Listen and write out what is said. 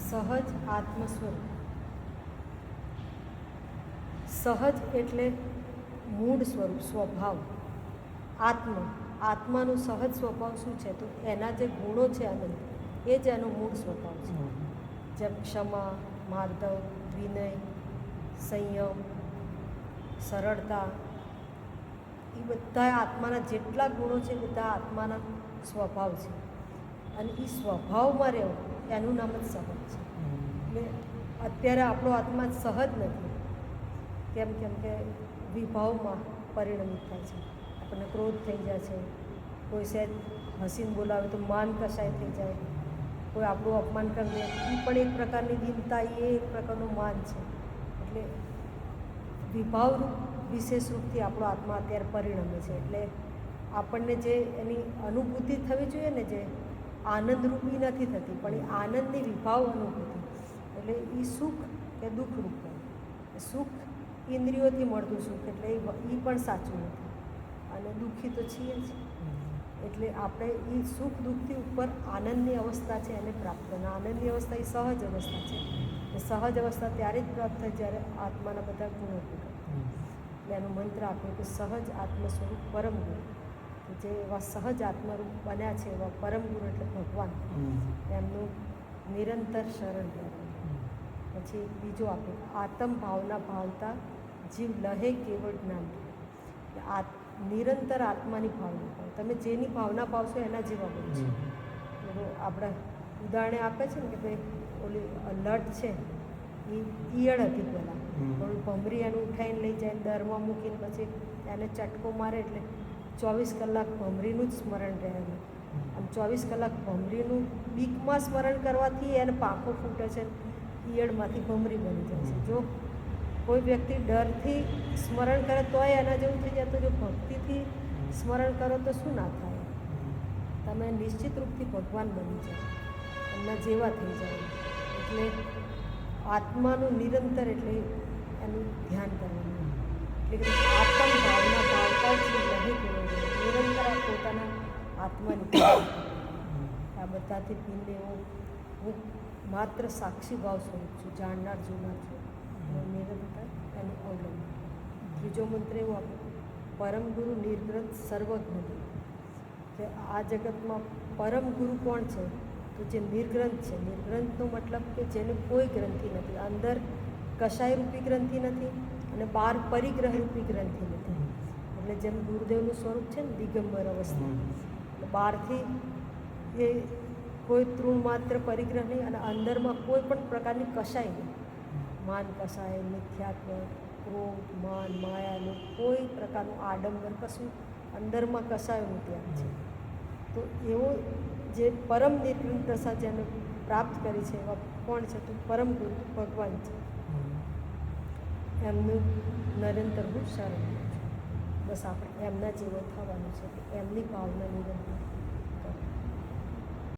સહજ આત્મ સ્વરૂપ. સહજ એટલે મૂળ સ્વરૂપ, સ્વભાવ. આત્માનું સહજ સ્વભાવ શું છે? તો એના જે ગુણો છે આનંદ, એ જ એનો મૂળ સ્વભાવ છે. જેમ ક્ષમા, માર્દવ, વિનય, સંયમ, સરળતા, એ બધા આત્માના જેટલા ગુણો છે બધા આત્માના સ્વભાવ છે. અને એ સ્વભાવમાં રહેવું એનું નામ જ સહજ છે. એટલે અત્યારે આપણો આત્મા સહજ નથી. કેમ કે વિભાવમાં પરિણમિત થાય છે. આપણને ક્રોધ થઈ જાય છે, કોઈ સહેજ હસીને બોલાવે તો માન કસાય થઈ જાય, કોઈ આપણું અપમાન કરી દે એ પણ એક પ્રકારની દીનતા, એ એક પ્રકારનું માન છે. એટલે વિભાવરૂપ વિશેષ રૂપથી આપણો આત્મા અત્યારે પરિણમે છે. એટલે આપણને જે એની અનુભૂતિ થવી જોઈએ ને, જે આનંદરૂપી નથી થતી, પણ એ આનંદની વિભાવ અનુભૂતિ. એટલે એ સુખ કે દુઃખરૂપ હોય. સુખ ઇન્દ્રિયોથી મળતું સુખ, એટલે એ પણ સાચું નથી, અને દુઃખી તો છીએ જ. એટલે આપણે એ સુખ દુઃખથી ઉપર આનંદની અવસ્થા છે એને પ્રાપ્ત કરવી. આનંદની અવસ્થા એ સહજ અવસ્થા છે. એ સહજ અવસ્થા ત્યારે જ પ્રાપ્ત થાય જ્યારે આત્માના બધા ગુણો ભેગા. એટલે એનો મંત્ર આપ્યો કે સહજ આત્મ સ્વરૂપ પરમ ગુરુ. જે એવા સહજ આત્મરૂપ બન્યા છે એવા પરમ ગુરુ એટલે ભગવાન, એમનું નિરંતર શરણ લેવાનું. પછી બીજો આપે આત્મ ભાવના ભાવતા જીવ લહે કેવળ જ્ઞાન. નિરંતર આત્માની ભાવના પાવ. તમે જેની ભાવના પાવશો એના જેવા બનશો. આપણે ઉદાહરણે આપે છે ને કે ભાઈ ઓલી લટ છે એ ઈયળ હતી પહેલાં, થોડું ભમરી એનું ઉઠાવીને લઈ જાય, દરમાં મૂકીને પછી એને ચટકો મારે એટલે 24 કલાક ભમરીનું જ સ્મરણ રહેલું. આમ 24 કલાક ભમરીનું બીકમાં સ્મરણ કરવાથી એને પાંખો ફૂટે છે, ઈયળમાંથી ભમરી બની જાય છે. જો કોઈ વ્યક્તિ ડરથી સ્મરણ કરે તોય એના જેવું થઈ જાય, તો જો ભક્તિથી સ્મરણ કરો તો શું ના થાય? તમે નિશ્ચિત રૂપથી ભગવાન બની જાઓ, એમના જેવા થઈ જાય. એટલે આત્માનું નિરંતર એટલે એનું ધ્યાન કરવાનું. એટલે કે આત્મ ભાવના ભાવતા જ લહે કેવળ. નિરંતર આ પોતાના આત્માની આ બધાથી ભિન્ન એવો હું માત્ર સાક્ષી ભાવ સ્વરૂપ છું, જાણનાર જોનાર છું. નિરંતર એનું અવલંબન. ત્રીજો મંત્ર એવો આપે પરમ ગુરુ નિર્ગ્રંથ સર્વજ્ઞ. કે આ જગતમાં પરમ ગુરુ કોણ છે? તો જે નિર્ગ્રંથ છે. નિર્ગ્રંથનો મતલબ કે જેને કોઈ ગ્રંથિ નથી, અંદર કશાય રૂપી ગ્રંથિ નથી અને બહાર પરિગ્રહ રૂપી ગ્રંથિ નથી. એટલે જેમ ગુરુદેવનું સ્વરૂપ છે ને દિગંબર અવસ્થા, એટલે બહારથી એ કોઈ તૃણ માત્ર પરિગ્રહ નહીં અને અંદરમાં કોઈ પણ પ્રકારની કશાય નહીં. માન કશાય, મિથ્યાત્વ, ક્રોધ, માન, માયાનું કોઈ પ્રકારનું આડંબર કશું અંદરમાં કશાયનું ત્યાગ છે. તો એવો જે પરમ નિર્ગુણ દશા જેને પ્રાપ્ત કરી છે એવા કોણ છે? તો પરમ ગુરુ ભગવાન છે. એમનું નિરંતર હું શરણ લઉં છું. બસ આપણે એમના જેવો થવાનું છે કે એમની ભાવના નિરંતર